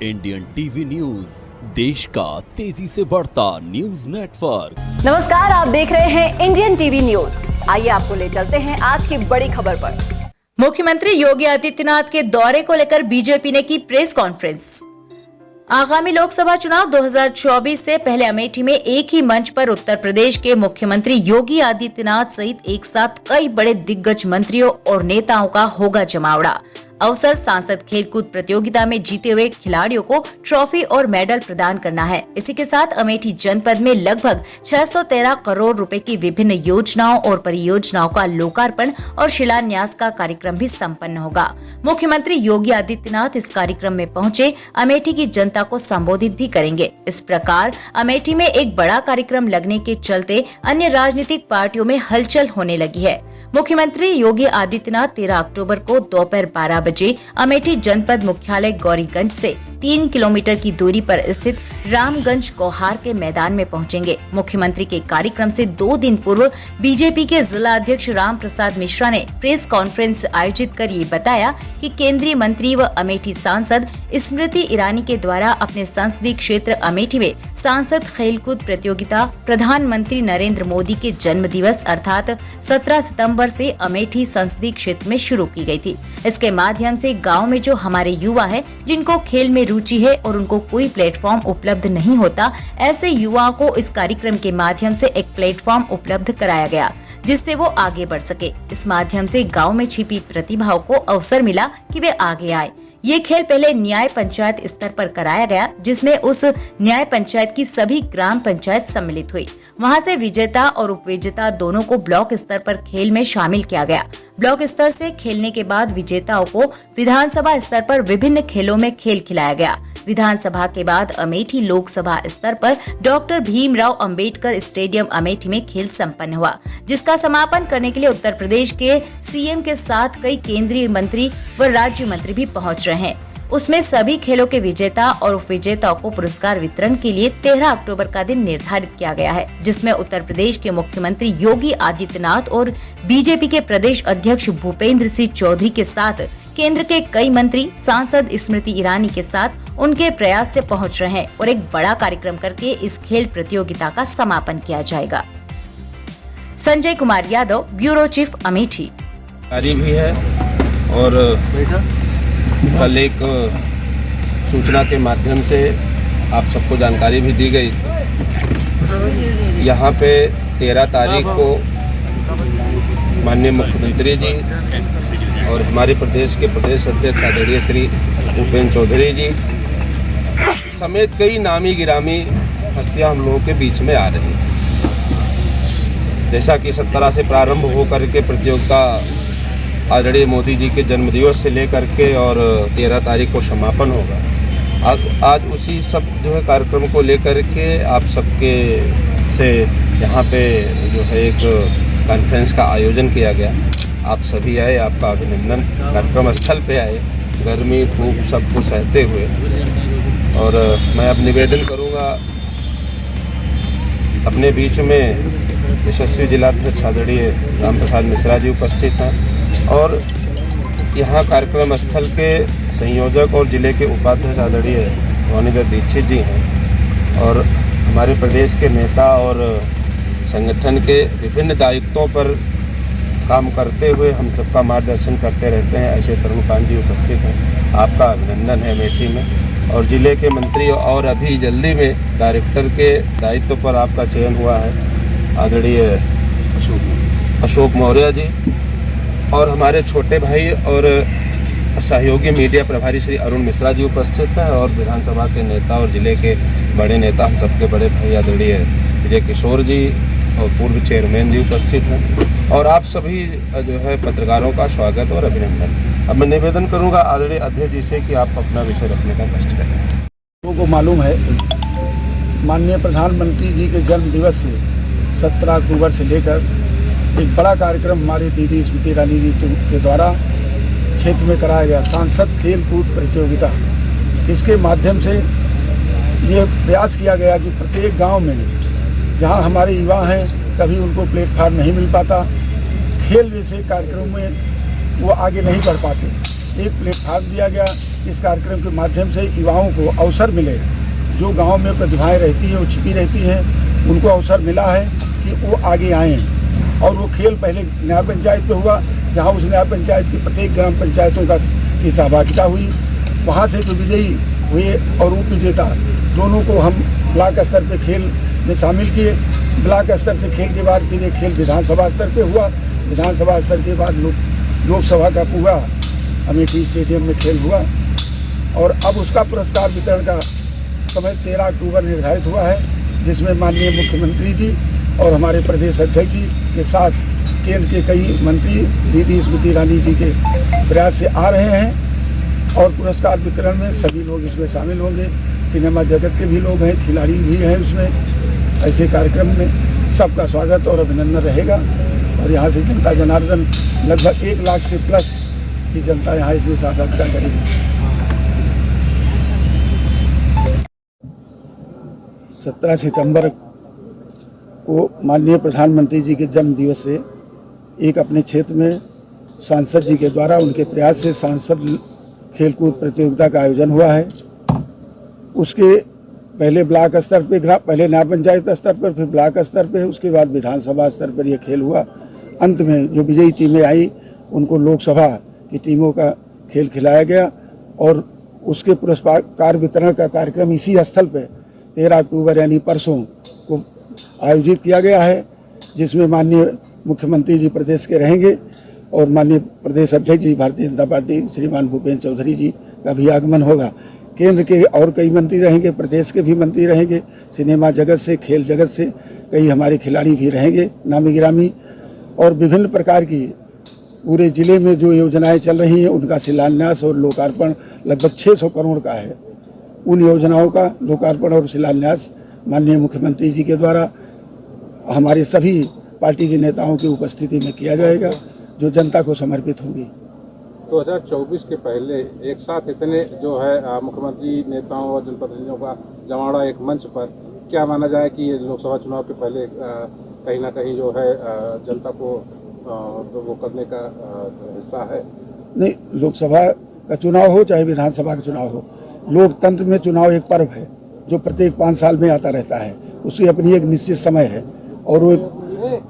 Indian TV news, देश का तेजी से बढ़ता न्यूज नेटवर्क। नमस्कार, आप देख रहे हैं इंडियन टीवी न्यूज। आइए आपको ले चलते हैं आज की बड़ी खबर पर। मुख्यमंत्री योगी आदित्यनाथ के दौरे को लेकर बीजेपी ने की प्रेस कॉन्फ्रेंस। आगामी लोकसभा चुनाव 2024 से पहले अमेठी में एक ही मंच पर उत्तर प्रदेश के मुख्यमंत्री योगी आदित्यनाथ सहित एक साथ कई बड़े दिग्गज मंत्रियों और नेताओं का होगा जमावड़ा। अवसर सांसद खेलकूद प्रतियोगिता में जीते हुए खिलाड़ियों को ट्रॉफी और मेडल प्रदान करना है। इसी के साथ अमेठी जनपद में लगभग 613 करोड़ रुपए की विभिन्न योजनाओं और परियोजनाओं का लोकार्पण और शिलान्यास का कार्यक्रम भी संपन्न होगा। मुख्यमंत्री योगी आदित्यनाथ इस कार्यक्रम में पहुंचे अमेठी की जनता को संबोधित भी करेंगे। इस प्रकार अमेठी में एक बड़ा कार्यक्रम लगने के चलते अन्य राजनीतिक पार्टियों में हलचल होने लगी है। मुख्यमंत्री योगी आदित्यनाथ 13 अक्टूबर को दोपहर 12 बजे अमेठी जनपद मुख्यालय गौरीगंज से 3 किलोमीटर की दूरी पर स्थित रामगंज कोहार के मैदान में पहुंचेंगे। मुख्यमंत्री के कार्यक्रम से 2 दिन पूर्व बीजेपी के जिला अध्यक्ष राम प्रसाद मिश्रा ने प्रेस कॉन्फ्रेंस आयोजित कर ये बताया कि केंद्रीय मंत्री व अमेठी सांसद स्मृति ईरानी के द्वारा अपने संसदीय क्षेत्र अमेठी में सांसद खेलकूद प्रतियोगिता प्रधानमंत्री नरेंद्र मोदी के जन्म दिवस अर्थात 17 सितंबर से अमेठी संसदीय क्षेत्र में शुरू की गई थी। इसके माध्यम से गांव में जो हमारे युवा हैं, जिनको खेल में रुचि है और उनको कोई प्लेटफॉर्म उपलब्ध नहीं होता, ऐसे युवाओं को इस कार्यक्रम के माध्यम से एक प्लेटफॉर्म उपलब्ध कराया गया जिससे वो आगे बढ़ सके। इस माध्यम से गांव में छिपी प्रतिभाओं को अवसर मिला कि वे आगे आए। ये खेल पहले न्याय पंचायत स्तर पर कराया गया, जिसमें उस न्याय पंचायत की सभी ग्राम पंचायत सम्मिलित हुई। वहां से विजेता और उपविजेता दोनों को ब्लॉक स्तर पर खेल में शामिल किया गया। ब्लॉक स्तर से खेलने के बाद विजेताओं को विधानसभा स्तर पर विभिन्न खेलों में खेल खिलाया गया। विधानसभा के बाद अमेठी लोकसभा स्तर पर डॉक्टर भीमराव अंबेडकर स्टेडियम अमेठी में खेल संपन्न हुआ, जिसका समापन करने के लिए उत्तर प्रदेश के सीएम के साथ कई केंद्रीय मंत्री व राज्य मंत्री भी पहुंच रहे हैं। उसमें सभी खेलों के विजेता और उपविजेताओं को पुरस्कार वितरण के लिए 13 अक्टूबर का दिन निर्धारित किया गया है, जिसमें उत्तर प्रदेश के मुख्यमंत्री योगी आदित्यनाथ और बीजेपी के प्रदेश अध्यक्ष भूपेंद्र सिंह चौधरी के साथ केंद्र के कई मंत्री, सांसद स्मृति ईरानी के साथ उनके प्रयास से पहुंच रहे हैं और एक बड़ा कार्यक्रम करके इस खेल प्रतियोगिता का समापन किया जाएगा। Sanjay Kumar Yadav, bureau chief, Amethi. जारी भी है और कल एक सूचना के माध्यम से आप सबको जानकारी भी दी गई। यहाँ पे 13 तारीख को माननीय मुख्यमंत्री जी और हमारे प्रदेश के प्रदेश अध्यक्ष आदरणीय श्री भूपेंद्र चौधरी जी समेत कई नामी गिरामी हस्तियां हम लोगों के बीच में आ रही हैं। जैसा कि 17 से प्रारंभ होकर के प्रतियोगिता आदरणीय मोदी जी के जन्मदिवस से लेकर के और 13 तारीख को समापन होगा। आज उसी सब जो है कार्यक्रम को लेकर के आप सबके से यहाँ पे जो है एक कॉन्फ्रेंस का आयोजन किया गया। आप सभी आए, आपका अभिनंदन। कार्यक्रम स्थल पे आए, गर्मी धूप सब कुछ सहते हुए। और मैं अब निवेदन करूँगा, अपने बीच में यशस्वी जिलाध्यक्ष आदरणीय राम प्रसाद मिश्रा जी उपस्थित हैं और यहाँ कार्यक्रम स्थल के संयोजक और जिले के उपाध्यक्ष आदरणीय भवानीधर दीक्षित जी हैं और हमारे प्रदेश के नेता और संगठन के विभिन्न दायित्वों पर काम करते हुए हम सबका मार्गदर्शन करते रहते हैं ऐसे तरुणपाल जी उपस्थित हैं। आपका अभिनंदन है अमेठी में। और जिले के मंत्री और अभी जल्दी में डायरेक्टर के दायित्व पर आपका चयन हुआ है आदरणीय अशोक मौर्य जी और हमारे छोटे भाई और सहयोगी मीडिया प्रभारी श्री अरुण मिश्रा जी उपस्थित हैं और विधानसभा के नेता और जिले के बड़े नेता हम सबके बड़े भाई आदरणीय विजय किशोर जी और पूर्व चेयरमैन जी उपस्थित हैं और आप सभी जो है पत्रकारों का स्वागत और अभिनंदन। अब मैं निवेदन करूंगा आदरणीय अध्यक्ष जी से कि आप अपना विषय रखने का कष्ट करें। लोगों को मालूम है माननीय प्रधानमंत्री जी के जन्म दिवस से 17 अक्टूबर से लेकर एक बड़ा कार्यक्रम हमारी दीदी स्मृति ईरानी जी के द्वारा क्षेत्र में कराया गया, सांसद खेल कूद प्रतियोगिता। इसके माध्यम से ये प्रयास किया गया कि प्रत्येक गांव में जहां हमारे युवा हैं कभी उनको प्लेटफार्म नहीं मिल पाता, खेल जैसे कार्यक्रमों में वो आगे नहीं बढ़ पाते, एक प्लेटफार्म दिया गया इस कार्यक्रम के माध्यम से युवाओं को अवसर मिले, जो गांव में प्रतिभाएं रहती हैं, वो छिपी रहती हैं, उनको अवसर मिला है कि वो आगे आएँ। और वो खेल पहले न्याय पंचायत पे हुआ, जहाँ उस न्याय पंचायत की प्रत्येक ग्राम पंचायतों की सहभागिता हुई। वहाँ से जो विजयी हुए और उप विजेता दोनों को हम ब्लॉक स्तर पे खेल में शामिल किए। ब्लॉक स्तर से खेल के बाद फिर ये खेल विधानसभा स्तर पे हुआ। विधानसभा स्तर के बाद लोकसभा का पूरा अमेठी स्टेडियम में खेल हुआ और अब उसका पुरस्कार वितरण का समय 13 अक्टूबर निर्धारित हुआ है, जिसमें माननीय मुख्यमंत्री जी और हमारे प्रदेश अध्यक्ष जी के साथ केंद्र के कई मंत्री दीदी स्मृति ईरानी जी के प्रयास से आ रहे हैं और पुरस्कार वितरण में सभी लोग इसमें शामिल होंगे। सिनेमा जगत के भी लोग हैं, खिलाड़ी भी हैं उसमें। ऐसे कार्यक्रम में सबका स्वागत और अभिनंदन रहेगा और यहाँ से जनता जनार्दन लगभग 1 लाख से प्लस की जनता यहाँ इसमें सहभागिता करेगी। 17 सितंबर को माननीय प्रधानमंत्री जी के जन्म दिवस से एक अपने क्षेत्र में सांसद जी के द्वारा उनके प्रयास से सांसद खेलकूद प्रतियोगिता का आयोजन हुआ है। उसके पहले ब्लॉक स्तर पे, पहले न्याय पंचायत स्तर पर, फिर ब्लॉक स्तर पे, उसके बाद विधानसभा स्तर पर यह खेल हुआ। अंत में जो विजयी टीमें आई उनको लोकसभा की टीमों का खेल खिलाया गया और उसके पुरस्कार वितरण का कार्यक्रम इसी स्थल पर 13 अक्टूबर यानी परसों को आयोजित किया गया है, जिसमें माननीय मुख्यमंत्री जी प्रदेश के रहेंगे और माननीय प्रदेश अध्यक्ष जी भारतीय जनता पार्टी श्रीमान भूपेंद्र चौधरी जी का भी आगमन होगा। केंद्र के और कई मंत्री रहेंगे, प्रदेश के भी मंत्री रहेंगे, सिनेमा जगत से, खेल जगत से कई हमारे खिलाड़ी भी रहेंगे नामी गिरामी और विभिन्न प्रकार की पूरे जिले में जो योजनाएं चल रही हैं उनका शिलान्यास और लोकार्पण लगभग 600 करोड़ का है। उन योजनाओं का लोकार्पण और शिलान्यास माननीय मुख्यमंत्री जी के द्वारा हमारे सभी पार्टी के नेताओं की उपस्थिति में किया जाएगा, जो जनता को समर्पित होंगी। 2024 के पहले एक साथ इतने जो है मुख्यमंत्री नेताओं और जनप्रतिनिधियों का जमावड़ा एक मंच पर, क्या माना जाए कि ये लोकसभा चुनाव के पहले कहीं ना कहीं जो है जनता को वो करने का हिस्सा है? नहीं, लोकसभा का चुनाव हो चाहे विधानसभा का चुनाव हो, लोकतंत्र में चुनाव एक पर्व है जो प्रत्येक 5 साल में आता रहता है। उसकी अपनी एक निश्चित समय है और वो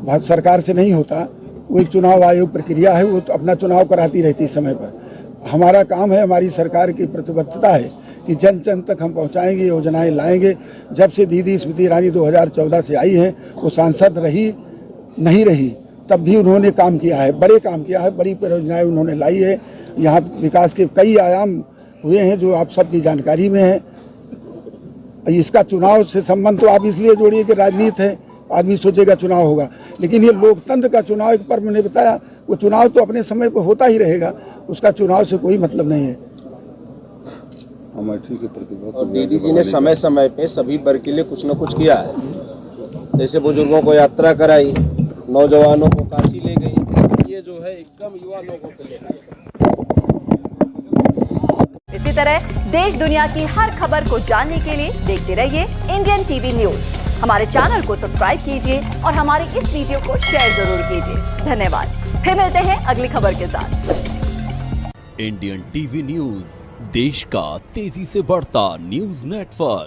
भारत सरकार से नहीं होता, वो एक चुनाव आयोग प्रक्रिया है, वो तो अपना चुनाव कराती रहती है समय पर। हमारा काम है, हमारी सरकार की प्रतिबद्धता है कि जन जन तक हम पहुंचाएंगे, योजनाएं लाएंगे। जब से दीदी स्मृति ईरानी 2014 से आई हैं, वो सांसद रही नहीं रही तब भी उन्होंने काम किया है, बड़े काम किया है, बड़ी परियोजनाएं उन्होंने लाई है। यहाँ विकास के कई आयाम हुए हैं जो आप सबकी जानकारी में है। इसका चुनाव से संबंध तो आप इसलिए जोड़िए कि राजनीति है, आदमी सोचेगा चुनाव होगा, लेकिन ये लोकतंत्र का चुनाव एक पर्व मैंने बताया, वो चुनाव तो अपने समय पर होता ही रहेगा, उसका चुनाव से कोई मतलब नहीं है। और दीदी जी ने समय समय पे सभी वर्ग के लिए कुछ न कुछ किया है, जैसे बुजुर्गों को यात्रा कराई, नौजवानों को काशी ले गई, ये जो है एकदम युवा लोगों के लिए। इसी तरह देश दुनिया की हर खबर को जानने के लिए देखते रहिए इंडियन टीवी न्यूज। हमारे चैनल को सब्सक्राइब कीजिए और हमारे इस वीडियो को शेयर जरूर कीजिए। धन्यवाद। फिर मिलते हैं अगली खबर के साथ। इंडियन टीवी न्यूज, देश का तेजी से बढ़ता न्यूज नेटवर्क।